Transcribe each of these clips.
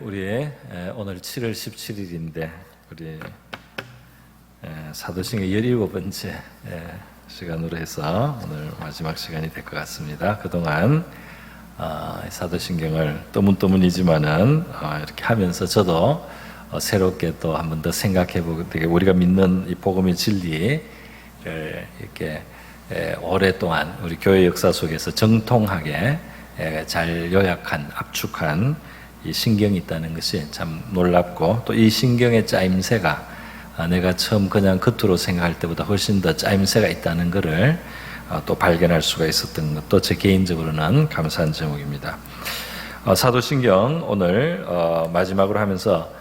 우리 오늘 7월 17일인데 우리 사도신경 17번째 시간으로 해서 오늘 마지막 시간이 될 것 같습니다. 그동안 사도신경을 떠문떠문이지만은 이렇게 하면서 저도 새롭게 또 한 번 더 생각해보게 되게 우리가 믿는 이 복음의 진리 이렇게 오랫동안 우리 교회 역사 속에서 정통하게 잘 요약한 압축한 이 신경이 있다는 것이 참 놀랍고, 또 이 신경의 짜임새가 내가 처음 그냥 겉으로 생각할 때보다 훨씬 더 짜임새가 있다는 것을 또 발견할 수가 있었던 것도 제 개인적으로는 감사한 제목입니다. 사도신경 오늘 마지막으로 하면서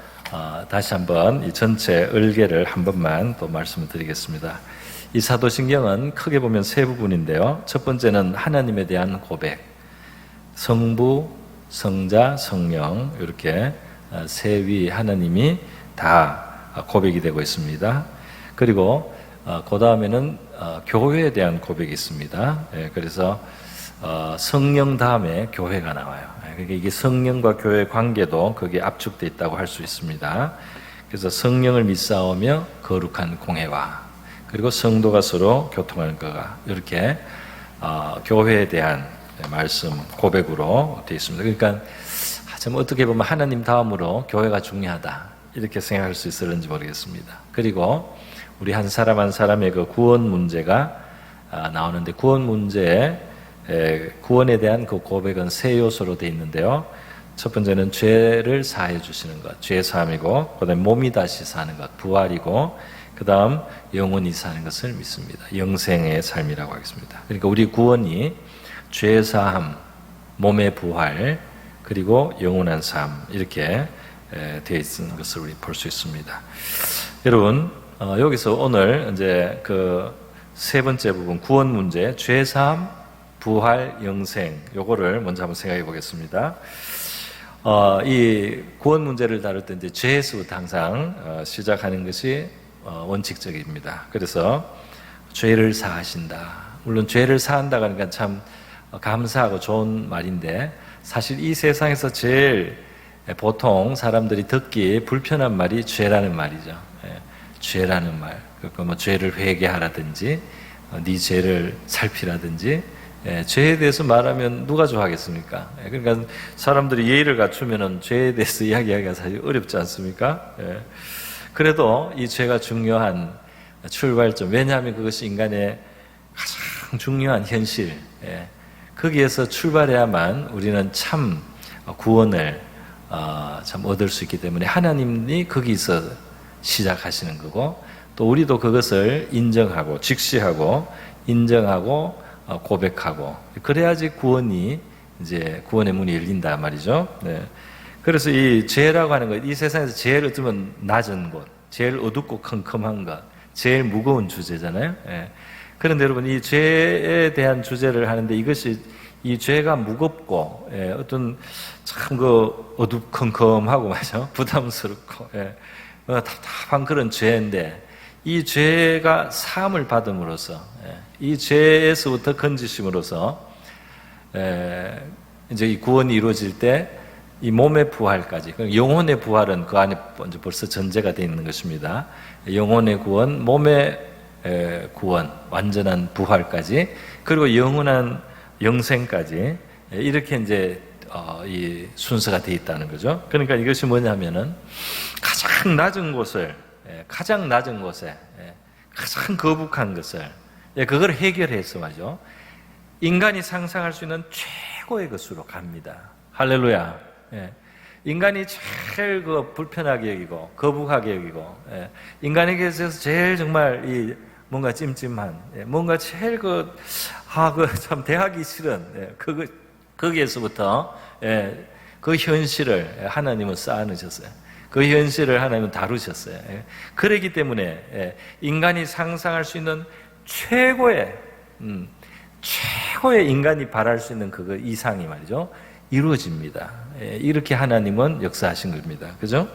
다시 한번 이 전체 을개를 한 번만 또 말씀을 드리겠습니다. 이 사도신경은 크게 보면 세 부분인데요. 첫 번째는 하나님에 대한 고백, 성부, 성자, 성령, 이렇게 세 위 하나님이 다 고백이 되고 있습니다. 그리고 그 다음에는 교회에 대한 고백이 있습니다. 그래서 성령 다음에 교회가 나와요. 그러니까 이게 성령과 교회 관계도 거기에 압축되어 있다고 할 수 있습니다. 그래서 성령을 믿사오며 거룩한 공회와, 그리고 성도가 서로 교통하는 거가, 이렇게 교회에 대한 말씀 고백으로 되어 있습니다. 그러니까 참 어떻게 보면 하나님 다음으로 교회가 중요하다 이렇게 생각할 수 있을는지 모르겠습니다. 그리고 우리 한 사람 한 사람의 그 구원 문제가 나오는데, 구원 문제에 구원에 대한 그 고백은 세 요소로 되어 있는데요. 첫 번째는 죄를 사해 주시는 것, 죄 사함이고, 그다음에 몸이 다시 사는 것, 부활이고, 그 다음 영원히 사는 것을 믿습니다. 영생의 삶이라고 하겠습니다. 그러니까 우리 구원이 죄사함, 몸의 부활, 그리고 영원한 삶, 이렇게 되어 있는 것을 우리 볼 수 있습니다. 여러분, 여기서 오늘 이제 그 세 번째 부분, 구원 문제, 죄사함, 부활, 영생, 요거를 먼저 한번 생각해 보겠습니다. 이 구원 문제를 다룰 때 이제 죄에서부터 항상 시작하는 것이 원칙적입니다. 그래서 죄를 사하신다. 물론 죄를 사한다고 하니까 참 감사하고 좋은 말인데, 사실 이 세상에서 제일 보통 사람들이 듣기 불편한 말이 죄라는 말이죠. 죄라는 말. 그러니까 뭐 죄를 회개하라든지, 네 죄를 살피라든지, 죄에 대해서 말하면 누가 좋아하겠습니까? 그러니까 사람들이 예의를 갖추면은 죄에 대해서 이야기하기가 사실 어렵지 않습니까? 그래도 이 죄가 중요한 출발점, 왜냐하면 그것이 인간의 가장 중요한 현실, 거기에서 출발해야만 우리는 참 구원을 참 얻을 수 있기 때문에 하나님이 거기서 시작하시는 거고, 또 우리도 그것을 인정하고 직시하고 인정하고 고백하고, 그래야지 구원이 이제 구원의 문이 열린다 말이죠. 그래서 이 죄라고 하는 것, 이 세상에서 제일 어쩌면 낮은 곳, 제일 어둡고 컴컴한 것, 제일 무거운 주제잖아요. 그런데 여러분, 이 죄에 대한 주제를 하는데, 이것이 이 죄가 무겁고 어떤 참 그 어두컴컴하고 말이죠, 부담스럽고 답답한 그런 죄인데, 이 죄가 사함을 받음으로써, 이 죄에서부터 건지심으로써 이제 이 구원이 이루어질 때 이 몸의 부활까지, 영혼의 부활은 그 안에 먼저 벌써 전제가 되어 있는 것입니다. 영혼의 구원, 몸의 구원, 완전한 부활까지, 그리고 영원한 영생까지, 이렇게 이제 이 순서가 되어 있다는 거죠. 그러니까 이것이 뭐냐면은 가장 낮은 곳에 가장 거북한 것을, 그걸 해결해서 말이죠, 인간이 상상할 수 있는 최고의 것으로 갑니다. 할렐루야. 인간이 제일 불편하게 여기고 거북하게 여기고, 인간에게 있어서 제일 정말 이 뭔가 찜찜한, 뭔가 제일 참 대하기 싫은, 거기에서부터 그 현실을 하나님은 쌓아놓으셨어요. 그 현실을 하나님은 다루셨어요. 그렇기 때문에 인간이 상상할 수 있는 최고의 인간이 바랄 수 있는 그 이상이 말이죠, 이루어집니다. 이렇게 하나님은 역사하신 겁니다. 그죠?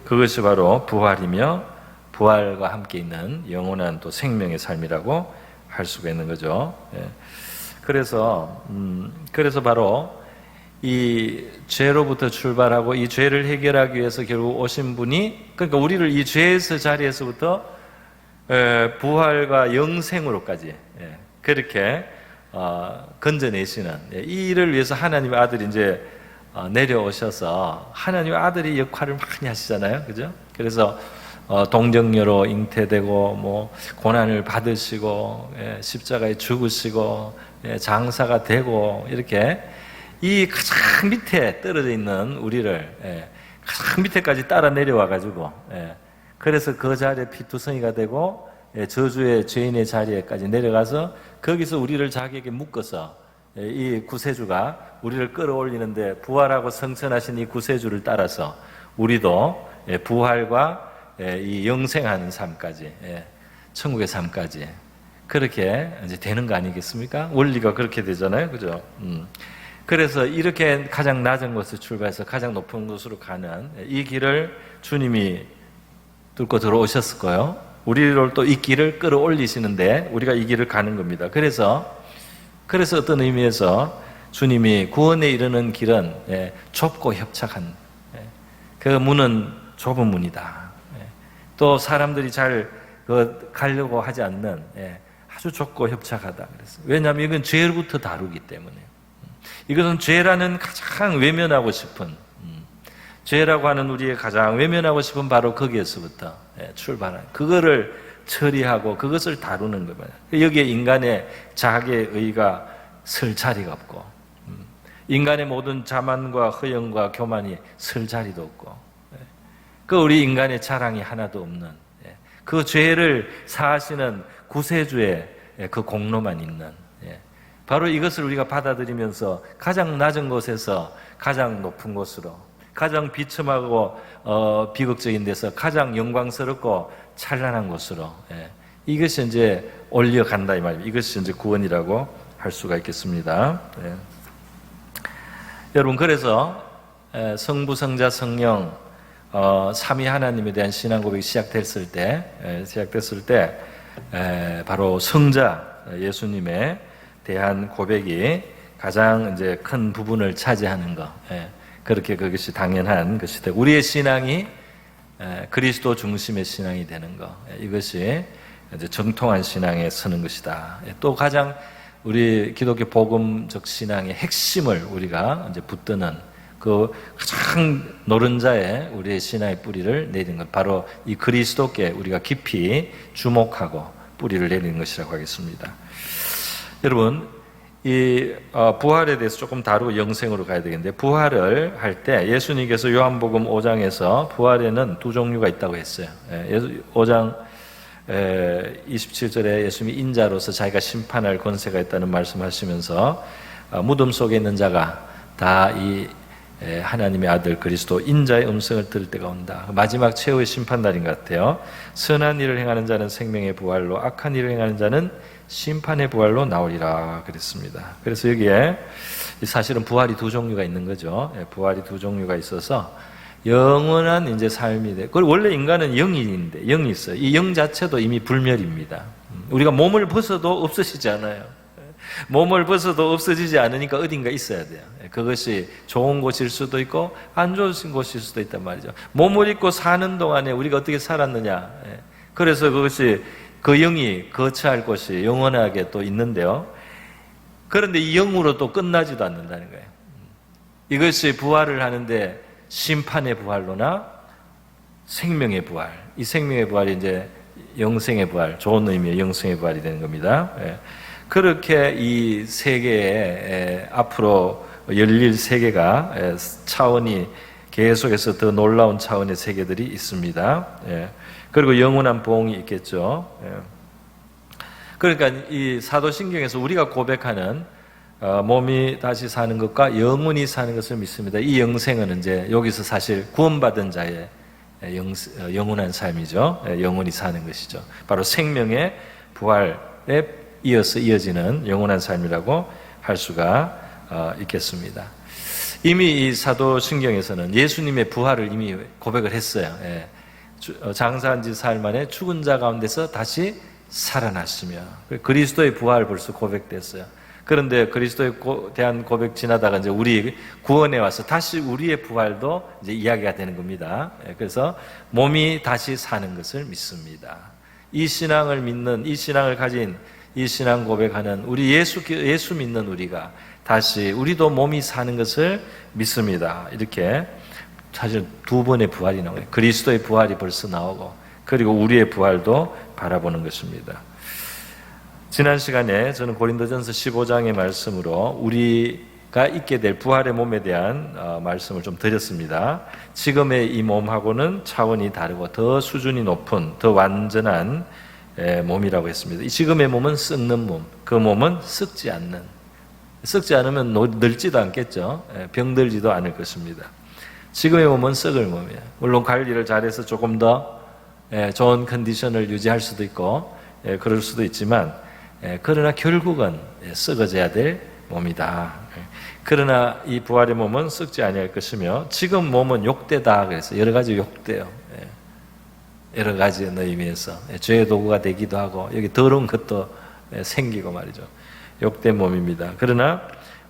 그것이 바로 부활이며, 부활과 함께 있는 영원한 또 생명의 삶이라고 할 수가 있는 거죠. 그래서 바로 이 죄로부터 출발하고 이 죄를 해결하기 위해서 결국 오신 분이, 그러니까 우리를 이 죄에서 자리에서부터 부활과 영생으로까지 그렇게 건져내시는, 이 일을 위해서 하나님의 아들이 이제 내려오셔서 하나님의 아들이 역할을 많이 하시잖아요, 그죠? 그래서 동정녀로 잉태되고 뭐 고난을 받으시고 십자가에 죽으시고 장사가 되고, 이렇게 이 가장 밑에 떨어져 있는 우리를 가장 밑에까지 따라 내려와 가지고, 그래서 그 자리에 피투성이가 되고 저주의 죄인의 자리에까지 내려가서 거기서 우리를 자기에게 묶어서 이 구세주가 우리를 끌어올리는데, 부활하고 성천하신 이 구세주를 따라서 우리도 부활과 이 영생하는 삶까지, 천국의 삶까지 그렇게 이제 되는 거 아니겠습니까? 원리가 그렇게 되잖아요, 그죠? 그래서 이렇게 가장 낮은 곳에서 출발해서 가장 높은 곳으로 가는 이 길을 주님이 뚫고 들어오셨을 거예요. 우리를 또 이 길을 끌어올리시는데 우리가 이 길을 가는 겁니다. 그래서 어떤 의미에서 주님이 구원에 이르는 길은 좁고 협착한, 그 문은 좁은 문이다. 또 사람들이 잘 가려고 하지 않는 아주 좁고 협착하다. 그랬어요. 왜냐하면 이건 죄로부터 다루기 때문에. 이것은 죄라는 가장 외면하고 싶은, 죄라고 하는 우리의 가장 외면하고 싶은 바로 거기에서부터 출발한, 그거를 처리하고 그것을 다루는 겁니다. 여기에 인간의 자기의 의가 설 자리가 없고, 인간의 모든 자만과 허영과 교만이 설 자리도 없고, 그 우리 인간의 자랑이 하나도 없는, 그 죄를 사하시는 구세주의 그 공로만 있는, 바로 이것을 우리가 받아들이면서 가장 낮은 곳에서 가장 높은 곳으로, 가장 비참하고 비극적인 데서 가장 영광스럽고 찬란한 곳으로, 이것이 이제 올려간다 이 말입니다. 이것이 이제 구원이라고 할 수가 있겠습니다. 여러분, 그래서 성부, 성자, 성령 삼위 하나님에 대한 신앙 고백이 시작됐을 때 바로 성자 예수님의 대한 고백이 가장 이제 큰 부분을 차지하는 것, 그렇게 그것이 당연한 것이 되고, 우리의 신앙이 그리스도 중심의 신앙이 되는 것, 이것이 이제 정통한 신앙에 서는 것이다. 또 가장 우리 기독교 복음적 신앙의 핵심을 우리가 이제 붙드는 그 가장 노른자에 우리의 신앙의 뿌리를 내리는 것, 바로 이 그리스도께 우리가 깊이 주목하고 뿌리를 내리는 것이라고 하겠습니다. 여러분, 이 부활에 대해서 조금 다루고 영생으로 가야 되겠는데, 부활을 할 때 예수님께서 요한복음 5장에서 부활에는 두 종류가 있다고 했어요. 5장 27절에 예수님이 인자로서 자기가 심판할 권세가 있다는 말씀하시면서 무덤 속에 있는 자가 다 이 하나님의 아들 그리스도 인자의 음성을 들을 때가 온다. 마지막 최후의 심판날인 것 같아요. 선한 일을 행하는 자는 생명의 부활로, 악한 일을 행하는 자는 심판의 부활로 나오리라 그랬습니다. 그래서 여기에 사실은 부활이 두 종류가 있는 거죠. 부활이 두 종류가 있어서 영원한 이제 삶이 돼. 그리고 원래 인간은 영인인데, 영이 있어요. 이 영 자체도 이미 불멸입니다. 우리가 몸을 벗어도 없어지지 않아요. 몸을 벗어도 없어지지 않으니까 어딘가 있어야 돼요. 그것이 좋은 곳일 수도 있고 안 좋은 곳일 수도 있단 말이죠. 몸을 입고 사는 동안에 우리가 어떻게 살았느냐. 그래서 그것이 그 영이 거처할 곳이 영원하게 또 있는데요. 그런데 이 영으로 또 끝나지도 않는다는 거예요. 이것이 부활을 하는데 심판의 부활로나 생명의 부활, 이 생명의 부활이 이제 영생의 부활, 좋은 의미의 영생의 부활이 되는 겁니다. 그렇게 이 세계에 앞으로 열릴 세계가 차원이 계속해서 더 놀라운 차원의 세계들이 있습니다. 그리고 영원한 보응이 있겠죠. 그러니까 이 사도신경에서 우리가 고백하는 몸이 다시 사는 것과 영원히 사는 것을 믿습니다. 이 영생은 이제 여기서 사실 구원받은 자의 영원한 삶이죠. 영원히 사는 것이죠. 바로 생명의 부활에 이어서 이어지는 영원한 삶이라고 할 수가 있겠습니다. 이미 이 사도신경에서는 예수님의 부활을 이미 고백을 했어요. 장사한 지 사흘 만에 죽은 자 가운데서 다시 살아났으며, 그리스도의 부활 벌써 고백됐어요. 그런데 그리스도에 대한 고백 지나다가 이제 우리 구원에 와서 다시 우리의 부활도 이제 이야기가 되는 겁니다. 그래서 몸이 다시 사는 것을 믿습니다. 이 신앙을 믿는, 이 신앙을 가진, 이 신앙 고백하는 우리 예수 믿는 우리가 다시 우리도 몸이 사는 것을 믿습니다. 이렇게 사실 두 번의 부활이 나와요. 그리스도의 부활이 벌써 나오고 그리고 우리의 부활도 바라보는 것입니다. 지난 시간에 저는 고린도전서 15장의 말씀으로 우리가 있게 될 부활의 몸에 대한 말씀을 좀 드렸습니다. 지금의 이 몸하고는 차원이 다르고 더 수준이 높은 더 완전한 몸이라고 했습니다. 이 지금의 몸은 썩는 몸, 그 몸은 썩지 않으면 늙지도 않겠죠. 병들지도 않을 것입니다. 지금의 몸은 썩을 몸이에요. 물론 관리를 잘해서 조금 더 좋은 컨디션을 유지할 수도 있고 그럴 수도 있지만 그러나 결국은 썩어져야 될 몸이다. 그러나 이 부활의 몸은 썩지 아니할 것이며 지금 몸은 욕되다 그래서 여러 가지 욕돼요. 여러 가지 의미에서 죄의 도구가 되기도 하고 여기 더러운 것도 생기고 말이죠. 욕된 몸입니다. 그러나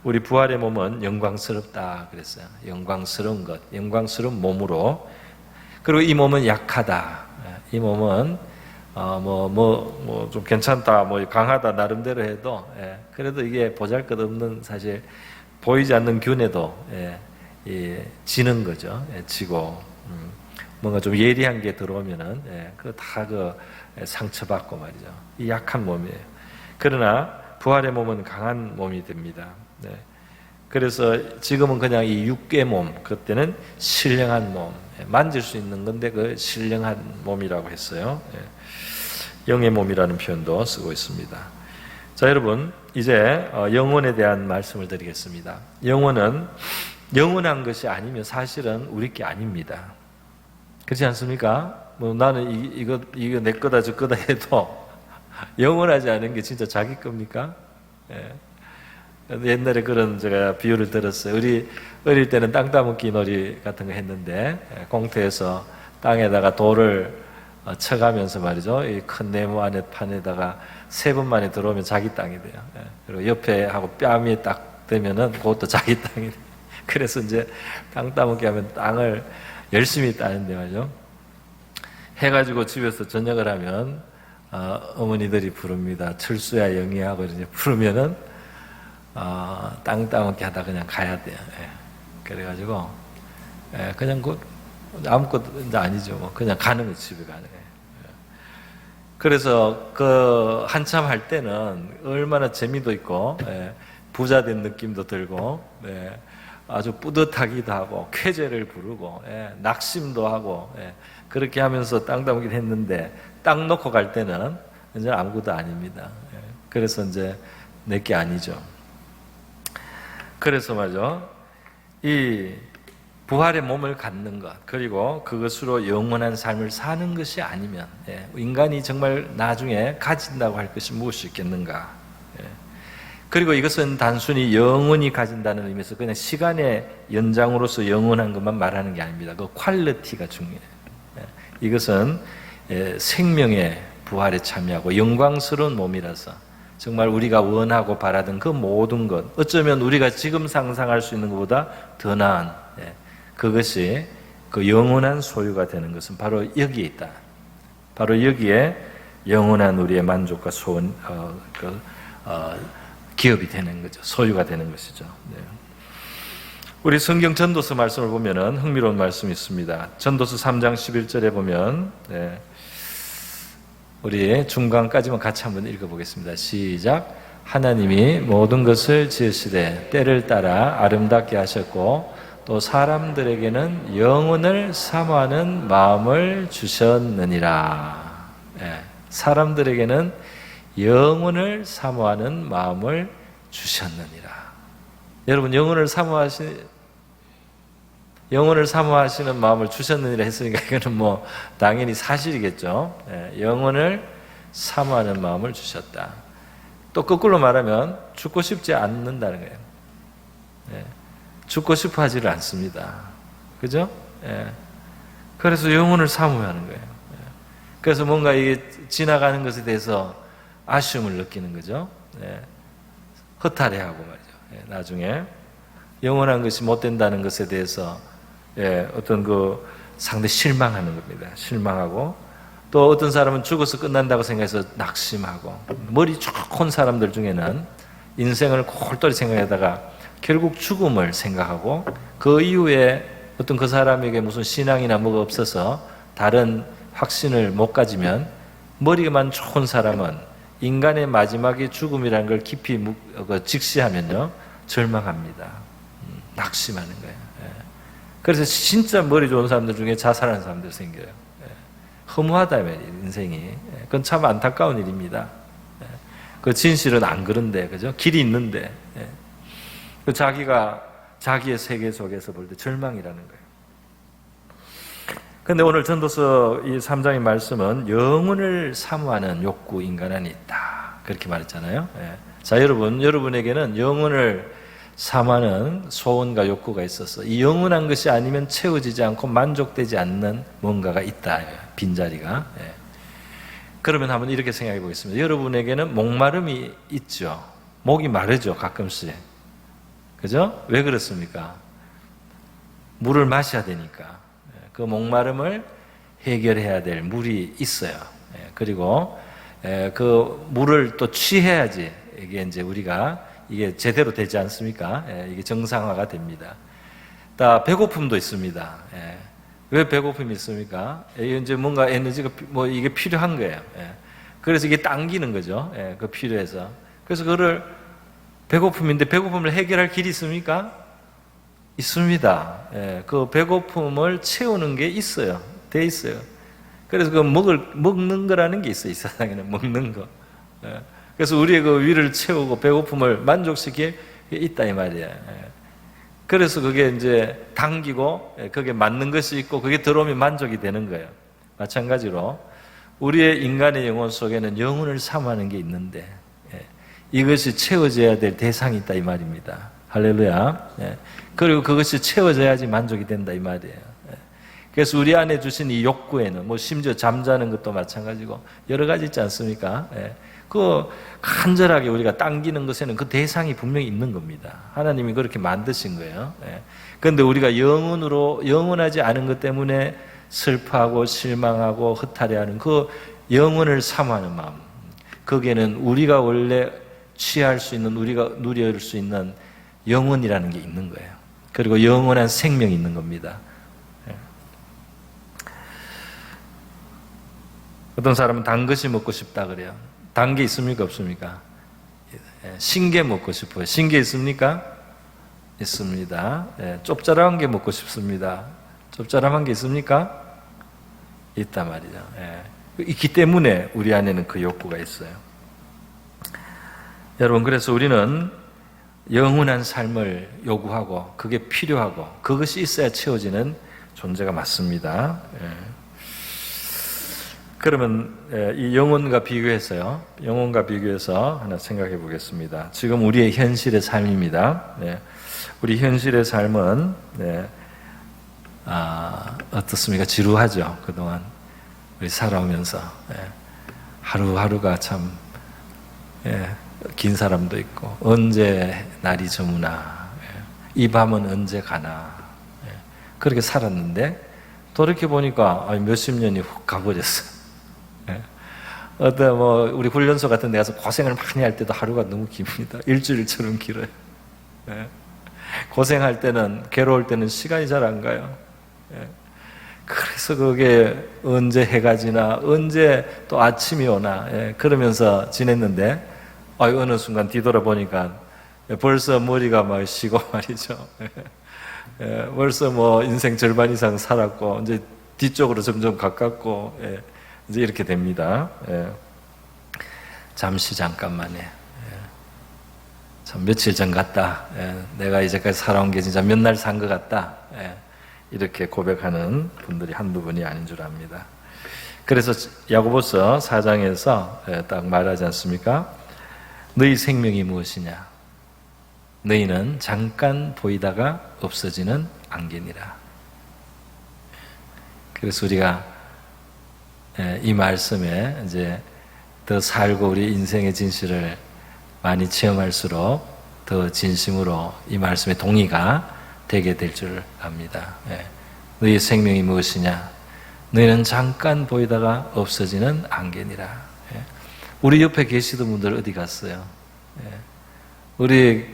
우리 부활의 몸은 영광스럽다 그랬어요. 영광스러운 것, 영광스러운 몸으로. 그리고 이 몸은 약하다. 이 몸은 좀 괜찮다, 강하다 나름대로 해도 그래도 이게 보잘것없는 사실 보이지 않는 균에도 지는 거죠. 지고 뭔가 좀 예리한 게 들어오면은 그 다 상처받고 말이죠. 이 약한 몸이에요. 그러나 부활의 몸은 강한 몸이 됩니다. 그래서 지금은 그냥 이 육계 몸, 그때는 신령한 몸, 만질 수 있는 건데 그 신령한 몸이라고 했어요. 영의 몸이라는 표현도 쓰고 있습니다. 자, 여러분 이제 영혼에 대한 말씀을 드리겠습니다. 영혼은 영원한 것이 아니면 사실은 우리 게 아닙니다. 그렇지 않습니까? 나는 이거 내 거다 저 거다 해도 영원하지 않은 게 진짜 자기 겁니까? 옛날에 그런 제가 비유를 들었어요. 우리 어릴 때는 땅 따먹기 놀이 같은 거 했는데 공터에서 땅에다가 돌을 쳐가면서 말이죠. 이 큰 네모 안에 판에다가 3번 만에 들어오면 자기 땅이 돼요. 그리고 옆에 하고 뺨이 딱 되면은 그것도 자기 땅이 돼요. 그래서 이제 땅 따먹기 하면 땅을 열심히 따는데 말이죠. 해가지고 집에서 저녁을 하면 어머니들이 부릅니다. 철수야 영희하고 이제 부르면은 땅 따먹기 하다 그냥 가야 돼요. 그래가지고 그냥 아무것도 아니죠. 그냥 가는 거 집에 가는 거예요. 그래서 그 한참 할 때는 얼마나 재미도 있고 부자 된 느낌도 들고 아주 뿌듯하기도 하고 쾌재를 부르고 낙심도 하고 그렇게 하면서 땅 따먹기를 했는데 땅 놓고 갈 때는 이제 아무것도 아닙니다. 그래서 이제 내게 아니죠. 그래서 말이죠. 이 부활의 몸을 갖는 것 그리고 그것으로 영원한 삶을 사는 것이 아니면 인간이 정말 나중에 가진다고 할 것이 무엇이 있겠는가. 그리고 이것은 단순히 영원히 가진다는 의미에서 그냥 시간의 연장으로서 영원한 것만 말하는 게 아닙니다. 그 퀄리티가 중요해요. 이것은 생명의 부활에 참여하고 영광스러운 몸이라서 정말 우리가 원하고 바라던 그 모든 것, 어쩌면 우리가 지금 상상할 수 있는 것보다 더 나은 그것이 그 영원한 소유가 되는 것은 바로 여기에 있다. 바로 여기에 영원한 우리의 만족과 소원, 기업이 되는 거죠. 소유가 되는 것이죠. 우리 성경 전도서 말씀을 보면은 흥미로운 말씀이 있습니다. 전도서 3장 11절에 보면 우리 중간까지만 같이 한번 읽어보겠습니다. 시작. 하나님이 모든 것을 지으시되 때를 따라 아름답게 하셨고 또 사람들에게는 영혼을 사모하는 마음을 주셨느니라. 사람들에게는 영혼을 사모하는 마음을 주셨느니라. 여러분 영혼을 사모하시는 마음을 주셨느니라 했으니까 이거는 당연히 사실이겠죠. 영혼을 사모하는 마음을 주셨다. 또 거꾸로 말하면 죽고 싶지 않는다는 거예요. 죽고 싶어 하지를 않습니다. 그죠? 그래서 영혼을 사모하는 거예요. 그래서 뭔가 이게 지나가는 것에 대해서 아쉬움을 느끼는 거죠. 허탈해하고 말이죠. 나중에 영원한 것이 못 된다는 것에 대해서 어떤 그 상당히 실망하는 겁니다. 실망하고 또 어떤 사람은 죽어서 끝난다고 생각해서 낙심하고 머리 좋은 사람들 중에는 인생을 골똘히 생각하다가 결국 죽음을 생각하고 그 이후에 어떤 그 사람에게 무슨 신앙이나 뭐가 없어서 다른 확신을 못 가지면 머리만 좋은 사람은 인간의 마지막에 죽음이라는 걸 깊이 직시하면요 절망합니다. 낙심하는 거예요. 그래서 진짜 머리 좋은 사람들 중에 자살하는 사람들 생겨요. 허무하다면 인생이. 그건 참 안타까운 일입니다. 그 진실은 안 그런데, 그죠? 길이 있는데. 그 자기가 자기의 세계 속에서 볼 때 절망이라는 거예요. 근데 오늘 전도서 이 3장의 말씀은 영혼을 사모하는 욕구 인간 안에 있다. 그렇게 말했잖아요. 자, 여러분에게는 영혼을 사모하는 소원과 욕구가 있어서 이 영원한 것이 아니면 채워지지 않고 만족되지 않는 뭔가가 있다. 빈자리가. 그러면 한번 이렇게 생각해 보겠습니다. 여러분에게는 목마름이 있죠. 목이 마르죠, 가끔씩. 그죠? 왜 그렇습니까? 물을 마셔야 되니까. 그 목마름을 해결해야 될 물이 있어요. 그리고 그 물을 또 취해야지 이게 이제 우리가 이게 제대로 되지 않습니까? 이게 정상화가 됩니다. 또 배고픔도 있습니다. 왜 배고픔이 있습니까? 이제 뭔가 에너지가 뭐 이게 필요한 거예요. 그래서 이게 당기는 거죠. 그 필요해서. 그래서 그거를 배고픔인데 배고픔을 해결할 길이 있습니까? 있습니다. 그 배고픔을 채우는 게 있어요. 돼 있어요. 그래서 그 먹는 거라는 게 있어요. 이 세상에는 먹는 거. 그래서 우리의 그 위를 채우고 배고픔을 만족시킬 게 있다 이 말이에요. 그래서 그게 이제 당기고 그게 맞는 것이 있고 그게 들어오면 만족이 되는 거예요. 마찬가지로 우리의 인간의 영혼 속에는 영혼을 사모하는 게 있는데 이것이 채워져야 될 대상이 있다 이 말입니다. 할렐루야. 그리고 그것이 채워져야지 만족이 된다 이 말이에요. 그래서 우리 안에 주신 이 욕구에는 뭐 심지어 잠자는 것도 마찬가지고 여러 가지 있지 않습니까? 그 간절하게 우리가 당기는 것에는 그 대상이 분명히 있는 겁니다. 하나님이 그렇게 만드신 거예요. 그런데 우리가 영원하지 않은 것 때문에 슬퍼하고 실망하고 허탈해하는 그 영혼을 사모하는 마음, 거기에는 우리가 원래 취할 수 있는, 우리가 누릴 수 있는 영혼이라는 게 있는 거예요. 그리고 영원한 생명이 있는 겁니다. 어떤 사람은 단 것이 먹고 싶다 그래요. 단 게 있습니까? 없습니까? 신게 먹고 싶어요. 신게 있습니까? 있습니다. 짭짤한 게 먹고 싶습니다. 짭짤한 게 있습니까? 있단 말이죠. 있기 때문에 우리 안에는 그 욕구가 있어요. 여러분, 그래서 우리는 영원한 삶을 요구하고 그게 필요하고 그것이 있어야 채워지는 존재가 맞습니다. 그러면 이 영혼과 비교해서 하나 생각해 보겠습니다. 지금 우리의 현실의 삶입니다. 우리 현실의 삶은 어떻습니까? 지루하죠. 그동안 우리 살아오면서 하루하루가 참 긴 사람도 있고 언제 날이 저무나 이 밤은 언제 가나 그렇게 살았는데 돌이켜보니까 몇십 년이 훅 가버렸어요. 어떤 우리 훈련소 같은 데 가서 고생을 많이 할 때도 하루가 너무 깁니다. 일주일처럼 길어요. 고생할 때는, 괴로울 때는 시간이 잘 안 가요. 그래서 그게 언제 해가 지나 언제 또 아침이 오나 그러면서 지냈는데 어느 순간 뒤돌아보니까 벌써 머리가 막 쉬고 말이죠. 벌써 인생 절반 이상 살았고 이제 뒤쪽으로 점점 가깝고 이제 이렇게 됩니다. 잠깐만에 참 며칠 전 같다. 내가 이제까지 살아온 게 진짜 몇 날 산 것 같다. 이렇게 고백하는 분들이 한두 분이 아닌 줄 압니다. 그래서 야고보서 4장에서 딱 말하지 않습니까? 너희 생명이 무엇이냐? 너희는 잠깐 보이다가 없어지는 안개니라. 그래서 우리가 이 말씀에 이제 더 살고 우리 인생의 진실을 많이 체험할수록 더 진심으로 이 말씀에 동의가 되게 될 줄 압니다. 너희의 생명이 무엇이냐? 너희는 잠깐 보이다가 없어지는 안개니라. 우리 옆에 계시던 분들 어디 갔어요? 우리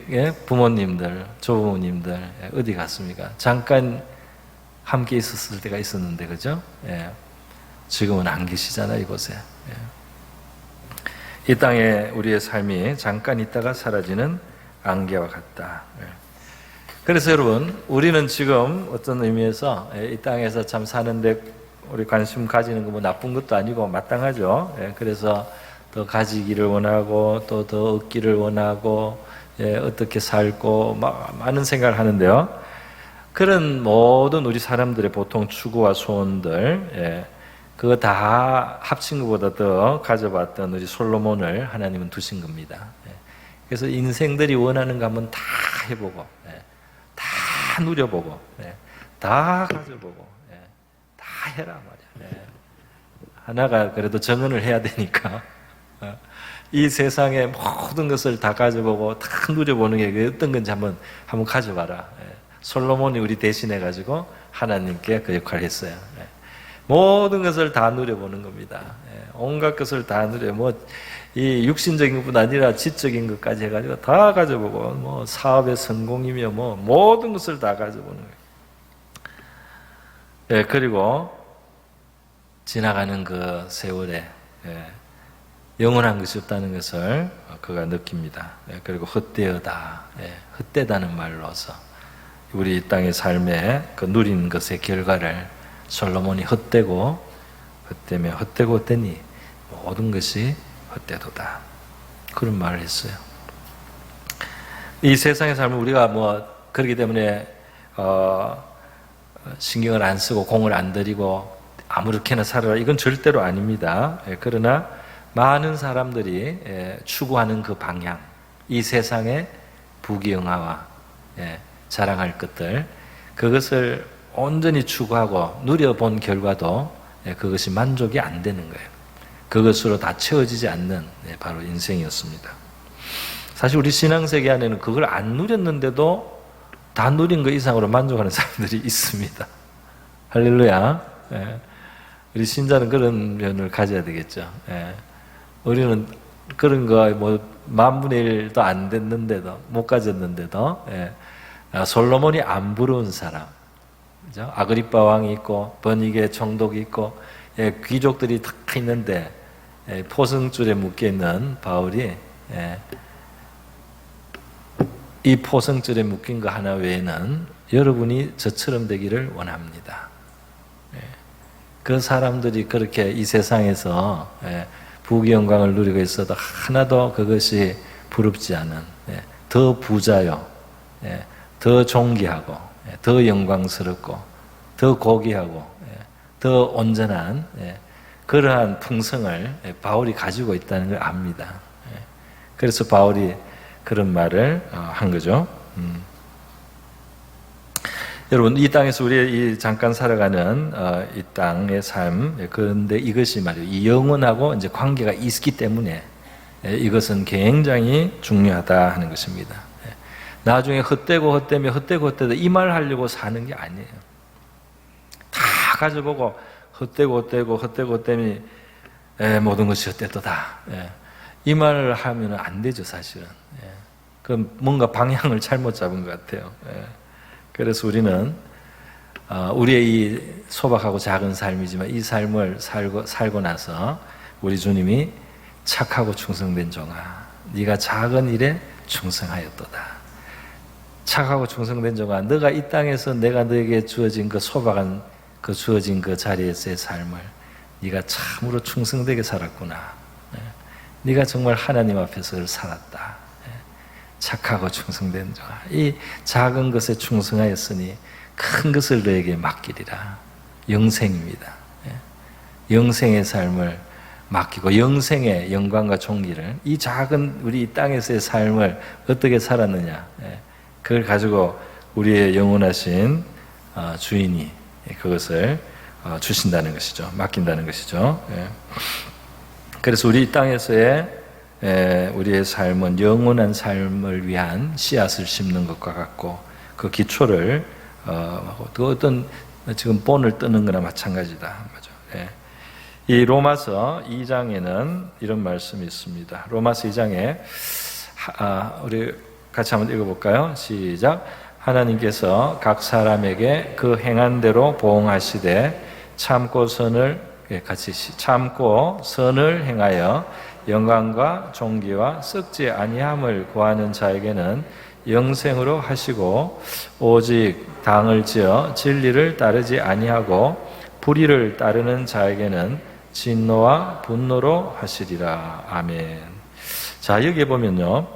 부모님들, 조부모님들 어디 갔습니까? 잠깐 함께 있었을 때가 있었는데, 그죠? 지금은 안 계시잖아요, 이곳에. 이 땅에 우리의 삶이 잠깐 있다가 사라지는 안개와 같다. 그래서 여러분, 우리는 지금 어떤 의미에서 이 땅에서 참 사는데 우리 관심 가지는 거 뭐 나쁜 것도 아니고 마땅하죠. 그래서 더 가지기를 원하고 또 더 얻기를 원하고 어떻게 살고 많은 생각을 하는데요. 그런 모든 우리 사람들의 보통 추구와 소원들 그거 다 합친 것보다 더 가져봤던 우리 솔로몬을 하나님은 두신 겁니다. 그래서 인생들이 원하는 거 한번 다 해보고 다 누려보고 다 가져보고 다 해라 말이야. 하나가 그래도 정언을 해야 되니까 이 세상의 모든 것을 다 가져보고 다 누려보는 게 어떤 건지 한번 가져봐라. 솔로몬이 우리 대신해 가지고 하나님께 그 역할을 했어요. 모든 것을 다 누려보는 겁니다. 온갖 것을 다 누려 이 육신적인 것뿐 아니라 지적인 것까지 해가지고 다 가져보고 사업의 성공이며 모든 것을 다 가져보는 거예요. 그리고 지나가는 그 세월에 영원한 것이 없다는 것을 그가 느낍니다. 그리고 헛되어다, 헛되다는 말로서 우리 이 땅의 삶에 그 누린 것의 결과를 솔로몬이 헛되고 헛되며 헛되고 헛되니 모든 것이 헛되도다. 그런 말을 했어요. 이 세상의 삶을 우리가 그렇기 때문에 신경을 안 쓰고 공을 안 들이고 아무렇게나 살아라 이건 절대로 아닙니다. 그러나 많은 사람들이 추구하는 그 방향, 이 세상의 부귀영화와 자랑할 것들, 그것을 온전히 추구하고 누려본 결과도 그것이 만족이 안 되는 거예요. 그것으로 다 채워지지 않는 바로 인생이었습니다. 사실 우리 신앙세계 안에는 그걸 안 누렸는데도 다 누린 것 이상으로 만족하는 사람들이 있습니다. 할렐루야. 우리 신자는 그런 면을 가져야 되겠죠. 우리는 그런 거 만분의 1도 안 됐는데도 못 가졌는데도 솔로몬이 안 부러운 사람, 그죠? 아그리빠 왕이 있고 버니게 총독이 있고 귀족들이 다 있는데 포승줄에 묶여 있는 바울이 이 포승줄에 묶인 거 하나 외에는 여러분이 저처럼 되기를 원합니다. 그 사람들이 그렇게 이 세상에서 부귀영광을 누리고 있어도 하나도 그것이 부럽지 않은 더 부자요, 더 존귀하고 더 영광스럽고 더 고귀하고 더 온전한 그러한 풍성을 바울이 가지고 있다는 걸 압니다. 그래서 바울이 그런 말을 한 거죠. 여러분, 이 땅에서 우리 잠깐 살아가는 이 땅의 삶, 그런데 이것이 말이에요. 이 영혼하고 이제 관계가 있기 때문에 이것은 굉장히 중요하다 하는 것입니다. 나중에 헛되며 헛되다 이 말 하려고 사는 게 아니에요. 다 가져보고 헛되니 모든 것이 헛되도다. 이 말을 하면 안 되죠, 사실은. 그럼 뭔가 방향을 잘못 잡은 것 같아요. 그래서 우리는 우리의 이 소박하고 작은 삶이지만 이 삶을 살고 나서 우리 주님이 착하고 충성된 종아, 네가 작은 일에 충성하였도다. 착하고 충성된 종아, 너가 이 땅에서 내가 너에게 주어진 그 소박한 주어진 그 자리에서의 삶을 네가 참으로 충성되게 살았구나. 네가 정말 하나님 앞에서 살았다. 착하고 충성된 종아, 이 작은 것에 충성하였으니 큰 것을 너에게 맡기리라. 영생입니다. 영생의 삶을 맡기고 영생의 영광과 존귀를, 이 작은 우리 이 땅에서의 삶을 어떻게 살았느냐, 그걸 가지고 우리의 영원하신 주인이 그것을 주신다는 것이죠. 맡긴다는 것이죠. 그래서 우리 이 땅에서의 우리의 삶은 영원한 삶을 위한 씨앗을 심는 것과 같고 그 기초를 그 어떤 지금 본을 뜨는 거나 마찬가지다. 맞죠? 이 로마서 2장에는 이런 말씀이 있습니다. 로마서 2장에 우리 같이 한번 읽어볼까요? 시작. 하나님께서 각 사람에게 그 행한 대로 보응하시되 참고 선을 행하여 영광과 존귀와 썩지 아니함을 구하는 자에게는 영생으로 하시고 오직 당을 지어 진리를 따르지 아니하고 불의를 따르는 자에게는 진노와 분노로 하시리라. 아멘. 자, 여기에 보면요.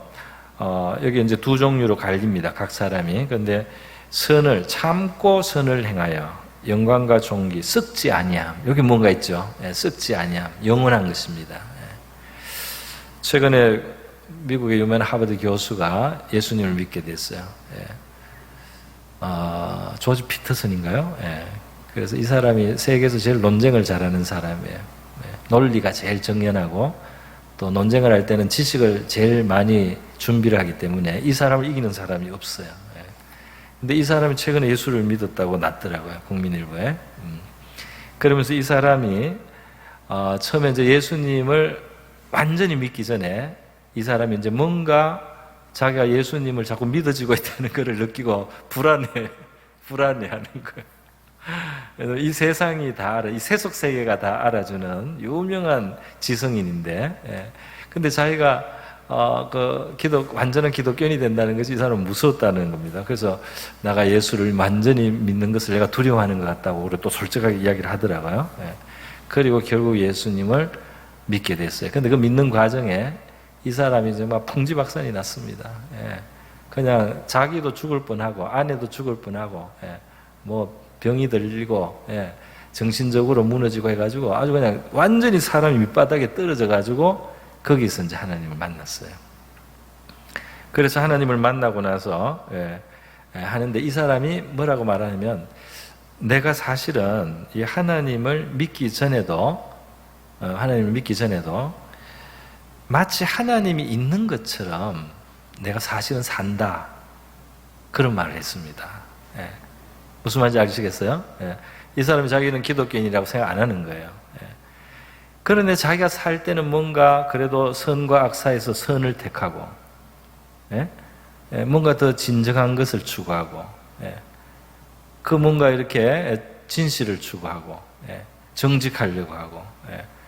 여기 이제 두 종류로 갈립니다. 각 사람이. 그런데 참고 선을 행하여 영광과 존귀, 썩지 아니함. 여기 뭔가 있죠. 썩지 아니함. 영원한 것입니다. 최근에 미국의 유명한 하버드 교수가 예수님을 믿게 됐어요. 조지 피터슨인가요? 그래서 이 사람이 세계에서 제일 논쟁을 잘하는 사람이에요. 논리가 제일 정연하고 또 논쟁을 할 때는 지식을 제일 많이 준비를 하기 때문에 이 사람을 이기는 사람이 없어요. 근데 이 사람이 최근에 예수를 믿었다고 났더라고요. 국민일보에. 그러면서 이 사람이 처음에 이제 예수님을 완전히 믿기 전에 이 사람이 이제 뭔가 자기가 예수님을 자꾸 믿어지고 있다는 것을 느끼고 불안해하는 거예요. 그래서 이 세상이 다 알아, 이 세속 세계가 다 알아주는 유명한 지성인인데, 근데 자기가 완전한 기독교인이 된다는 것이 이 사람은 무서웠다는 겁니다. 그래서 내가 예수를 완전히 믿는 것을 내가 두려워하는 것 같다고 그리고 또 솔직하게 이야기를 하더라고요. 그리고 결국 예수님을 믿게 됐어요. 근데 그 믿는 과정에 이 사람이 이제 막 풍지박산이 났습니다. 그냥 자기도 죽을 뻔하고 아내도 죽을 뻔하고 뭐 병이 들리고 정신적으로 무너지고 해가지고 아주 그냥 완전히 사람이 밑바닥에 떨어져 가지고 거기서 이제 하나님을 만났어요. 그래서 하나님을 만나고 나서 하는데 이 사람이 뭐라고 말하냐면 내가 사실은 이 하나님을 믿기 전에도 마치 하나님이 있는 것처럼 내가 사실은 산다. 그런 말을 했습니다. 무슨 말인지 아시겠어요? 이 사람이 자기는 기독교인이라고 생각 안 하는 거예요. 그런데 자기가 살 때는 뭔가 그래도 선과 악 사이에서 선을 택하고 뭔가 더 진정한 것을 추구하고 그 뭔가 이렇게 진실을 추구하고 정직하려고 하고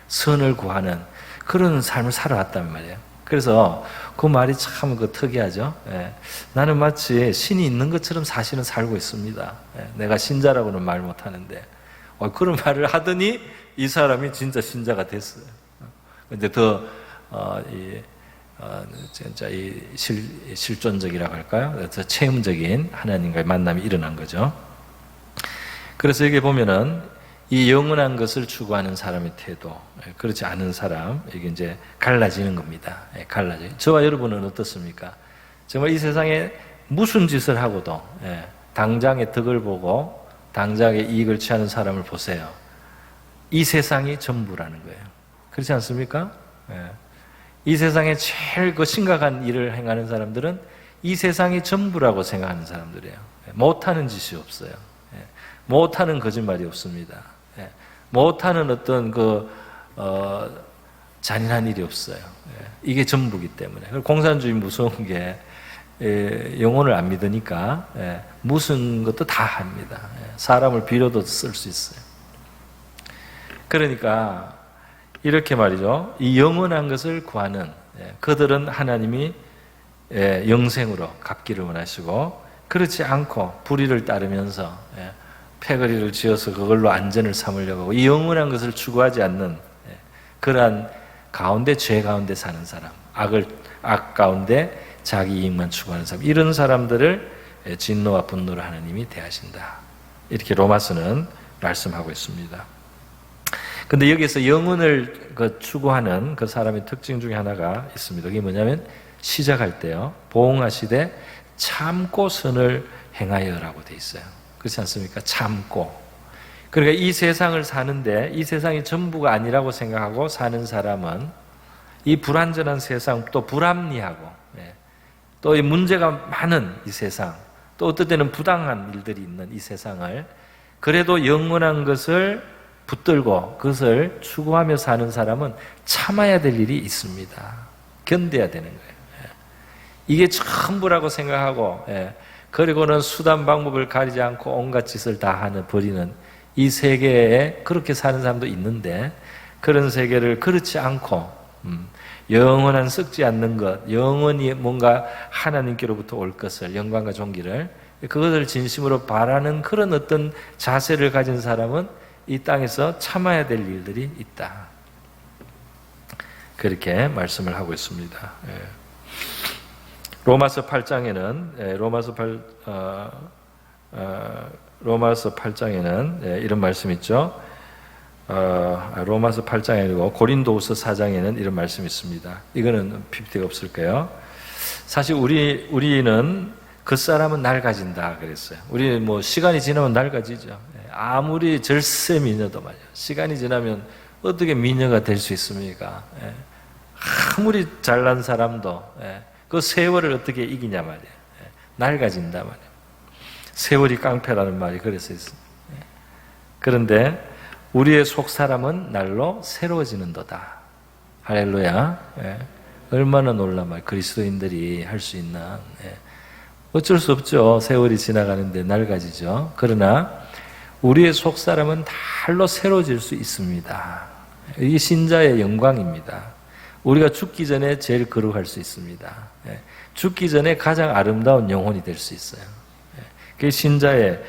선을 구하는 그런 삶을 살아왔단 말이에요. 그래서 그 말이 참 특이하죠. 나는 마치 신이 있는 것처럼 사실은 살고 있습니다. 내가 신자라고는 말 못하는데 그런 말을 하더니 이 사람이 진짜 신자가 됐어요. 근데 진짜 실존적이라고 할까요? 더 체험적인 하나님과의 만남이 일어난 거죠. 그래서 여기 보면은 이 영원한 것을 추구하는 사람의 태도, 그렇지 않은 사람, 이게 이제 갈라지는 겁니다. 갈라져요. 저와 여러분은 어떻습니까? 정말 이 세상에 무슨 짓을 하고도 당장의 덕을 보고 당장의 이익을 취하는 사람을 보세요. 이 세상이 전부라는 거예요. 그렇지 않습니까? 이 세상에 제일 심각한 일을 행하는 사람들은 이 세상이 전부라고 생각하는 사람들이에요. 못하는 짓이 없어요. 못하는 거짓말이 없습니다. 못하는 어떤 잔인한 일이 없어요. 이게 전부기 때문에. 공산주의 무서운 게 영혼을 안 믿으니까 무슨 것도 다 합니다. 사람을 빌어도 쓸 수 있어요. 그러니까 이렇게 말이죠. 이 영원한 것을 구하는 그들은 하나님이 영생으로 갚기를 원하시고 그렇지 않고 불의를 따르면서 패거리를 지어서 그걸로 안전을 삼으려고 하고 이 영원한 것을 추구하지 않는 그러한 가운데 죄 가운데 사는 사람, 악 가운데 자기 이익만 추구하는 사람, 이런 사람들을 진노와 분노로 하나님이 대하신다. 이렇게 로마서는 말씀하고 있습니다. 근데 여기서 영혼을 추구하는 그 사람의 특징 중에 하나가 있습니다. 그게 뭐냐면 시작할 때요. 보응하시되 참고 선을 행하여라고 돼 있어요. 그렇지 않습니까? 참고. 그러니까 이 세상을 사는데 이 세상이 전부가 아니라고 생각하고 사는 사람은 이 불완전한 세상, 또 불합리하고, 또 이 문제가 많은 이 세상, 또 어떨 때는 부당한 일들이 있는 이 세상을 그래도 영원한 것을 붙들고 그것을 추구하며 사는 사람은 참아야 될 일이 있습니다. 견뎌야 되는 거예요. 이게 전부라고 생각하고, 그리고는 수단 방법을 가리지 않고 온갖 짓을 다 버리는 이 세계에 그렇게 사는 사람도 있는데, 그런 세계를 그렇지 않고 영원한 썩지 않는 것, 영원히 뭔가 하나님께로부터 올 것을, 영광과 존귀를, 그것을 진심으로 바라는 그런 어떤 자세를 가진 사람은 이 땅에서 참아야 될 일들이 있다. 그렇게 말씀을 하고 있습니다. 로마서 8장에는 로마서 8장에는 이런 말씀이 있죠. 로마서 8장이 아니고 고린도후서 4장에는 이런 말씀이 있습니다. 이거는 PPT가 없을 거예요. 사실 우리는 그 사람은 낡아진다 그랬어요. 우리 뭐 시간이 지나면 낡아지죠. 아무리 절세 미녀도 말이에요. 시간이 지나면 어떻게 미녀가 될 수 있습니까? 아무리 잘난 사람도 그 세월을 어떻게 이기냐 말이에요. 낡아진다 말이에요. 세월이 깡패라는 말이 그래서 있습니다. 그런데 우리의 속 사람은 날로 새로워지는도다. 할렐루야. 얼마나 놀라 말 그리스도인들이 할 수 있는. 어쩔 수 없죠. 세월이 지나가는데 낡아지죠. 그러나 우리의 속 사람은 날로 새로워질 수 있습니다. 이게 신자의 영광입니다. 우리가 죽기 전에 제일 거룩할 수 있습니다. 죽기 전에 가장 아름다운 영혼이 될 수 있어요. 그게 신자의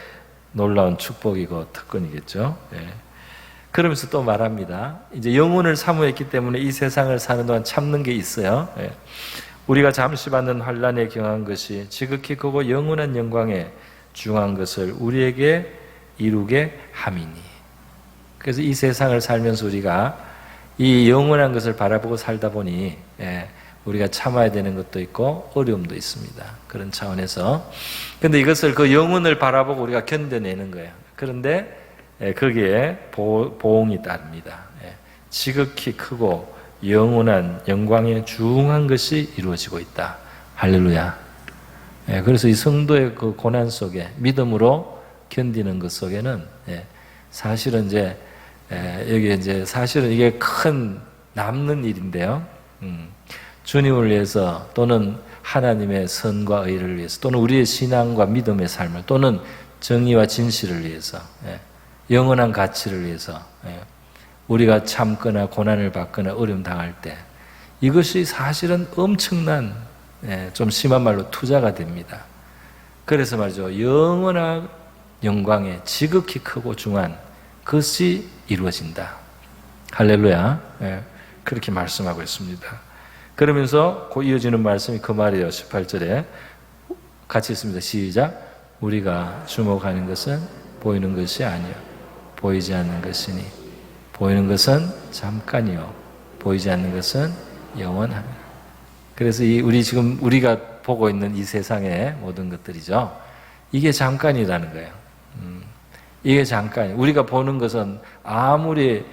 놀라운 축복이고 특권이겠죠. 그러면서 또 말합니다. 이제 영혼을 사모했기 때문에 이 세상을 사는 동안 참는 게 있어요. 우리가 잠시 받는 환난에 경한 것이 지극히 크고 영원한 영광에 중한 것을 우리에게 이루게 함이니. 그래서 이 세상을 살면서 우리가 이 영원한 것을 바라보고 살다 보니 우리가 참아야 되는 것도 있고 어려움도 있습니다. 그런 차원에서. 그런데 이것을 그 영혼을 바라보고 우리가 견뎌내는 거예요. 그런데 거기에 보응이 따릅니다. 지극히 크고 영원한 영광에 중한 것이 이루어지고 있다. 할렐루야. 그래서 이 성도의 그 고난 속에 믿음으로 견디는 것 속에는 사실은 여기 사실은 이게 큰 남는 일인데요. 주님을 위해서 또는 하나님의 선과 의를 위해서 또는 우리의 신앙과 믿음의 삶을 또는 정의와 진실을 위해서 영원한 가치를 위해서 우리가 참거나 고난을 받거나 어려움 당할 때 이것이 사실은 엄청난 좀 심한 말로 투자가 됩니다. 그래서 말이죠. 영원한 영광에 지극히 크고 중한 그것이 이루어진다. 할렐루야. 그렇게 말씀하고 있습니다. 그러면서 이어지는 말씀이 그 말이에요. 18절에 같이 있습니다. 시작. 우리가 주목하는 것은 보이는 것이 아니요 보이지 않는 것이니 보이는 것은 잠깐이요 보이지 않는 것은 영원하며. 그래서 우리가 보고 있는 이 세상의 모든 것들이죠. 이게 잠깐이라는 거예요. 이게 잠깐. 우리가 보는 것은 아무리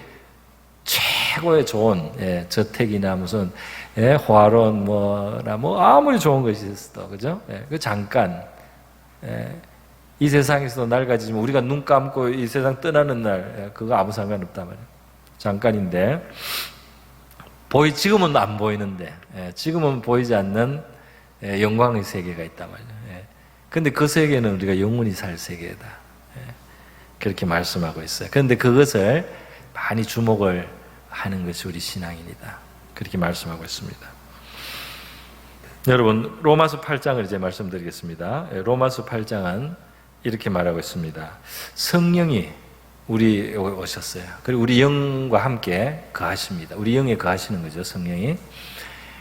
최고의 좋은 저택이나 무슨 화론 아무리 좋은 것이 있어도 그죠? 그 잠깐. 이 세상에서도 낡아지지만 우리가 눈 감고 이 세상 떠나는 날 그거 아무 상관없단 말이에요. 잠깐인데 지금은 안 보이는데 지금은 보이지 않는 영광의 세계가 있단 말이에요. 그런데 그 세계는 우리가 영원히 살 세계다. 그렇게 말씀하고 있어요. 그런데 그것을 많이 주목을 하는 것이 우리 신앙입니다. 그렇게 말씀하고 있습니다. 여러분, 로마서 8장을 이제 말씀드리겠습니다. 로마서 8장은 이렇게 말하고 있습니다. 성령이 우리 오셨어요. 그리고 우리 영과 함께 거하십니다. 우리 영에 거하시는 거죠, 성령이.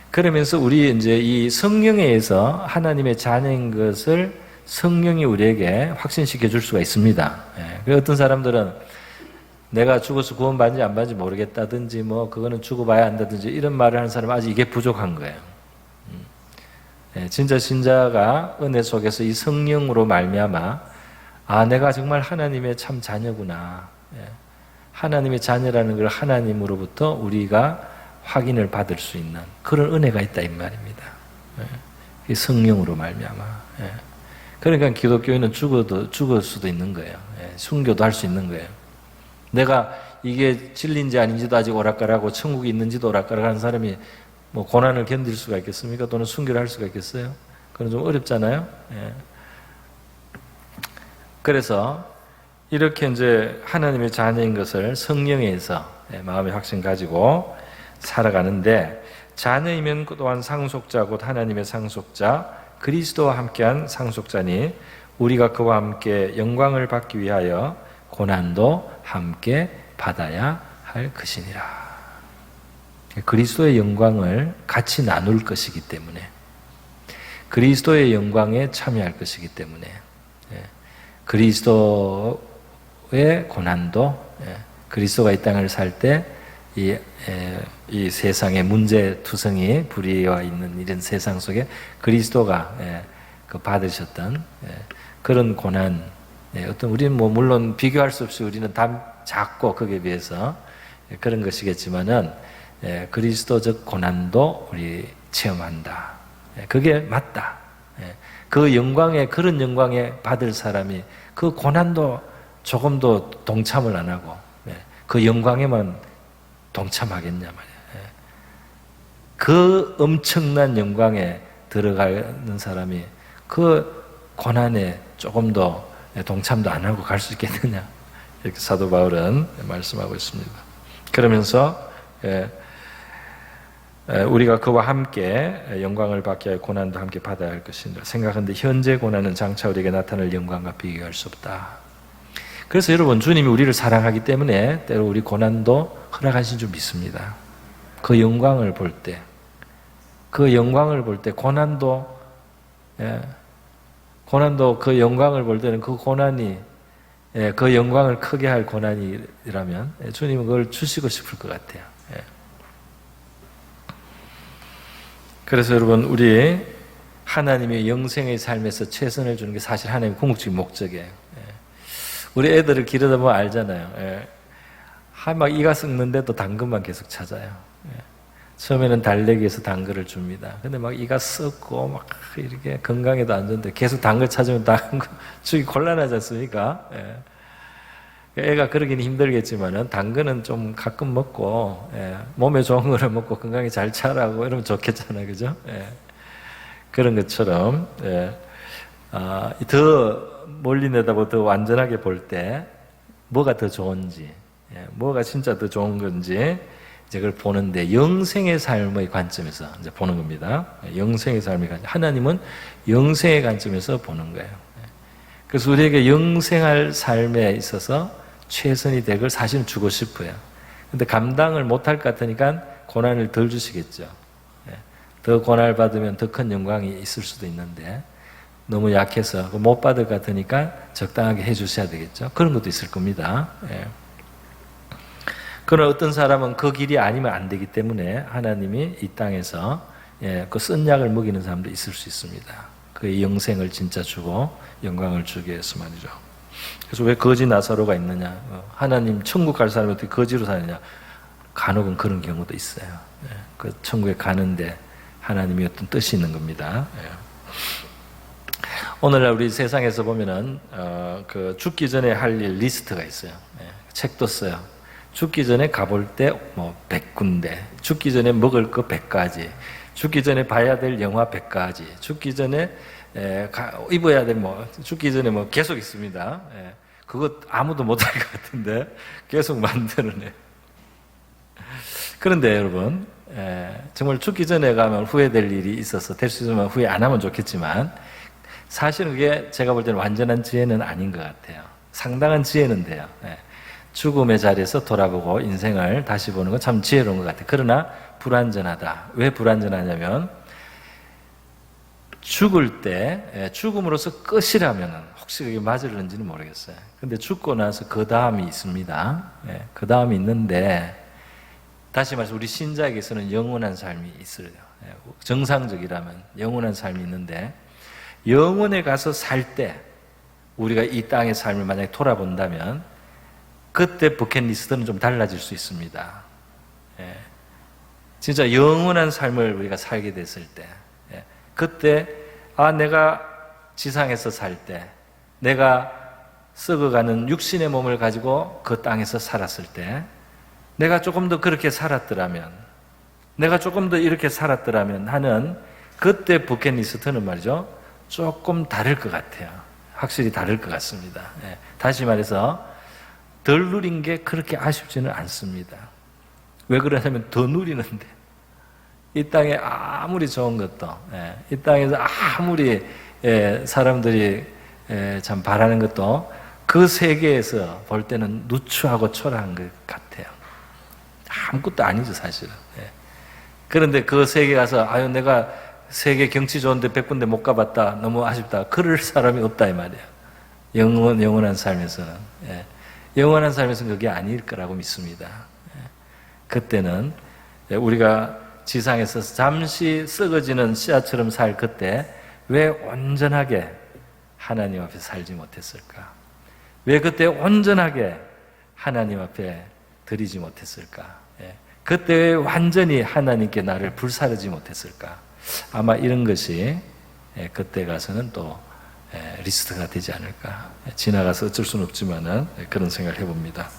그러면서 우리 이제 이 성령에 의해서 하나님의 자녀인 것을 성령이 우리에게 확신시켜 줄 수가 있습니다. 어떤 사람들은 내가 죽어서 구원받는지 안 받는지 모르겠다든지 그거는 죽어봐야 한다든지 이런 말을 하는 사람은 아직 이게 부족한 거예요. 진짜 신자가 은혜 속에서 이 성령으로 말미암아 내가 정말 하나님의 참 자녀구나. 하나님의 자녀라는 걸 하나님으로부터 우리가 확인을 받을 수 있는 그런 은혜가 있다 이 말입니다. 이 성령으로 말미암아. 그러니까 기독교인은 죽을 수도 있는 거예요. 순교도 할 수 있는 거예요. 내가 이게 진리인지 아닌지도 아직 오락가락하고 천국이 있는지도 오락가락하는 사람이 뭐 고난을 견딜 수가 있겠습니까? 또는 순교를 할 수가 있겠어요? 그건 좀 어렵잖아요. 그래서 이렇게 이제 하나님의 자녀인 것을 성령에서 마음의 확신 가지고 살아가는데, 자녀이면 또한 상속자 곧 하나님의 상속자 그리스도와 함께한 상속자니 우리가 그와 함께 영광을 받기 위하여 고난도 함께 받아야 할 것이니라. 그리스도의 영광을 같이 나눌 것이기 때문에, 그리스도의 영광에 참여할 것이기 때문에, 그리스도의 고난도, 그리스도가 이 땅을 살 때 이 세상의 문제투성이 불의와 있는 이런 세상 속에 그리스도가 받으셨던 그런 고난, 어떤 우리는 뭐 물론 비교할 수 없이 우리는 다 작고 거기에 비해서 그런 것이겠지만은 그리스도적 고난도 우리 체험한다. 그게 맞다. 그 영광에, 그런 영광에 받을 사람이 그 고난도 조금도 동참을 안 하고 그 영광에만 동참하겠냐 말이야. 그 엄청난 영광에 들어가는 사람이 그 고난에 조금 더 동참도 안 하고 갈 수 있겠느냐, 이렇게 사도 바울은 말씀하고 있습니다. 그러면서 우리가 그와 함께 영광을 받게 할 고난도 함께 받아야 할 것인가 생각하는데, 현재 고난은 장차 우리에게 나타날 영광과 비교할 수 없다. 그래서 여러분, 주님이 우리를 사랑하기 때문에 때로 우리 고난도 허락하신 줄 믿습니다. 그 영광을 볼 때, 고난도, 그 영광을 볼 때는 그 고난이, 그 영광을 크게 할 고난이라면 주님은 그걸 주시고 싶을 것 같아요. 그래서 여러분, 우리 하나님의 영생의 삶에서 최선을 주는 게 사실 하나님의 궁극적인 목적이에요. 우리 애들을 기르다 보면 알잖아요. 막 이가 썩는데도 당근만 계속 찾아요. 처음에는 달래기에서 당근을 줍니다. 근데 막 이가 썩고 막 이렇게 건강에도 안 좋은데 계속 당근 찾으면 당근 주기 곤란하지 않습니까? 애가 그러기는 힘들겠지만은 당근은 좀 가끔 먹고, 몸에 좋은 거를 먹고 건강에 잘 자라고 이러면 좋겠잖아요, 그죠? 그런 것처럼 더 멀리 내다보고 더 완전하게 볼 때 뭐가 더 좋은지, 뭐가 진짜 더 좋은 건지 이제 그걸 보는데, 영생의 삶의 관점에서 이제 보는 겁니다. 영생의 삶의 관점. 하나님은 영생의 관점에서 보는 거예요. 그래서 우리에게 영생할 삶에 있어서 최선이 되걸 사실은 주고 싶어요. 근데 감당을 못할 것 같으니까 고난을 덜 주시겠죠. 더 고난을 받으면 더 큰 영광이 있을 수도 있는데, 너무 약해서 못 받을 것 같으니까 적당하게 해주셔야 되겠죠. 그런 것도 있을 겁니다. 그러나 어떤 사람은 그 길이 아니면 안 되기 때문에 하나님이 이 땅에서 그 쓴 약을 먹이는 사람도 있을 수 있습니다. 그의 영생을 진짜 주고 영광을 주기 위해서 말이죠. 그래서 왜 거지 나사로가 있느냐, 하나님 천국 갈 사람이 어떻게 거지로 사느냐, 간혹은 그런 경우도 있어요. 그 천국에 가는데 하나님이 어떤 뜻이 있는 겁니다. 오늘날 우리 세상에서 보면은 그 죽기 전에 할 일 리스트가 있어요. 책도 써요. 죽기 전에 가볼 때 뭐 100군데, 죽기 전에 먹을 거 100가지, 죽기 전에 봐야 될 영화 100가지, 죽기 전에 입어야 될 죽기 전에 계속 있습니다. 그거 아무도 못할 것 같은데 계속 만드는. 그런데 여러분, 정말 죽기 전에 가면 후회될 일이 있어서 될 수 있으면 후회 안 하면 좋겠지만, 사실은 그게 제가 볼 때는 완전한 지혜는 아닌 것 같아요. 상당한 지혜는 돼요. 죽음의 자리에서 돌아보고 인생을 다시 보는 건 참 지혜로운 것 같아요. 그러나 불완전하다. 왜 불완전하냐면, 죽을 때 죽음으로써 끝이라면 혹시 그게 맞을는지는 모르겠어요. 근데 죽고 나서 그 다음이 있습니다. 그 다음이 있는데, 다시 말해서 우리 신자에게서는 영원한 삶이 있어요. 정상적이라면 영원한 삶이 있는데, 영원에 가서 살 때 우리가 이 땅의 삶을 만약에 돌아본다면 그때 버킷리스트는 좀 달라질 수 있습니다. 진짜 영원한 삶을 우리가 살게 됐을 때, 그때 내가 지상에서 살 때, 내가 썩어가는 육신의 몸을 가지고 그 땅에서 살았을 때, 내가 조금 더 그렇게 살았더라면, 내가 조금 더 이렇게 살았더라면 하는 그때 버킷리스트는 말이죠, 조금 다를 것 같아요. 확실히 다를 것 같습니다. 다시 말해서 덜 누린 게 그렇게 아쉽지는 않습니다. 왜 그러냐면 더 누리는데, 이 땅에 아무리 좋은 것도, 이 땅에서 아무리 사람들이 참 바라는 것도 그 세계에서 볼 때는 누추하고 초라한 것 같아요. 아무것도 아니죠, 사실은. 그런데 그 세계 가서 내가 세계 경치 좋은데 100군데 못 가봤다, 너무 아쉽다, 그럴 사람이 없다 이 말이에요. 영원한 삶에서는. 영원한 삶에서는 그게 아닐 거라고 믿습니다. 그때는 우리가 지상에서 잠시 썩어지는 씨앗처럼 살 그때 왜 온전하게 하나님 앞에 살지 못했을까? 왜 그때 온전하게 하나님 앞에 드리지 못했을까? 그때 왜 완전히 하나님께 나를 불사르지 못했을까? 아마 이런 것이 그때 가서는 또 리스트가 되지 않을까. 지나가서 어쩔 수는 없지만은 그런 생각을 해봅니다.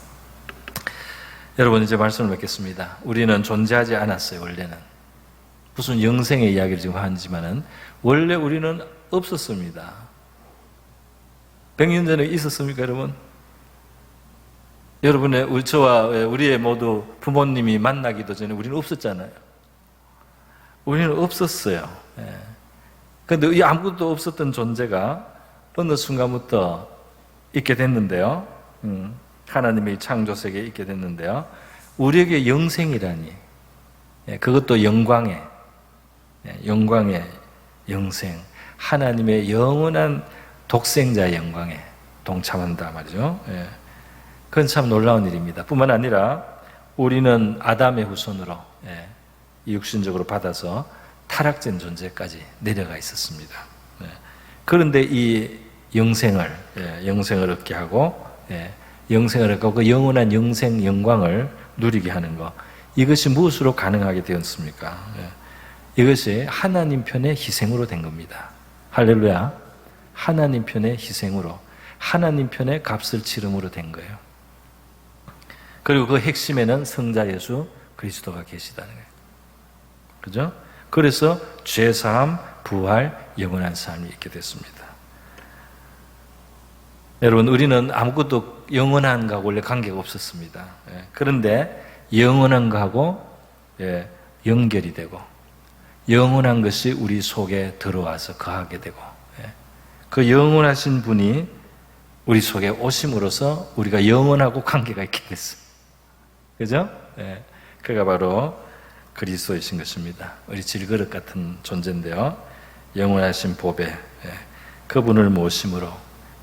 여러분, 이제 말씀을 맺겠습니다. 우리는 존재하지 않았어요, 원래는. 무슨 영생의 이야기를 지금 하지만은 원래 우리는 없었습니다. 100년 전에 있었습니까, 여러분? 여러분의, 저와 우리의 모두 부모님이 만나기도 전에 우리는 없었잖아요. 우리는 없었어요. 그런데 아무것도 없었던 존재가 어느 순간부터 있게 됐는데요. 하나님의 창조세계에 있게 됐는데요. 우리에게 영생이라니, 그것도 영광의 영생, 하나님의 영원한 독생자의 영광에 동참한다 말이죠. 그건 참 놀라운 일입니다. 뿐만 아니라 우리는 아담의 후손으로 육신적으로 받아서 타락된 존재까지 내려가 있었습니다. 그런데 이 영생을 얻게 하고, 영생을 얻고 그 영원한 영생 영광을 누리게 하는 것, 이것이 무엇으로 가능하게 되었습니까? 이것이 하나님 편의 희생으로 된 겁니다. 할렐루야. 하나님 편의 희생으로, 하나님 편의 값을 치름으로 된 거예요. 그리고 그 핵심에는 성자 예수 그리스도가 계시다는 거예요. 그죠? 그래서 죄사함, 부활, 영원한 삶이 있게 됐습니다. 여러분, 우리는 아무것도 영원한 거하고 원래 관계가 없었습니다. 그런데 영원한 거하고 연결이 되고, 영원한 것이 우리 속에 들어와서 거하게 되고, 그 영원하신 분이 우리 속에 오심으로써 우리가 영원하고 관계가 있게 됐어요. 그죠? 그가 바로 그리스도이신 것입니다. 우리 질그릇 같은 존재인데요. 영원하신 보배, 그분을 모심으로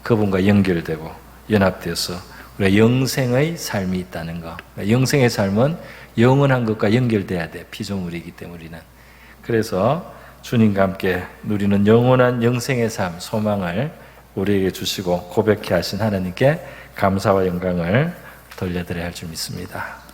그분과 연결되고 연합되어서 우리가 영생의 삶이 있다는 것. 영생의 삶은 영원한 것과 연결돼야 돼. 피조물이기 때문에 우리는. 그래서 주님과 함께 누리는 영원한 영생의 삶, 소망을 우리에게 주시고 고백케 하신 하나님께 감사와 영광을 돌려드려야 할 줄 믿습니다.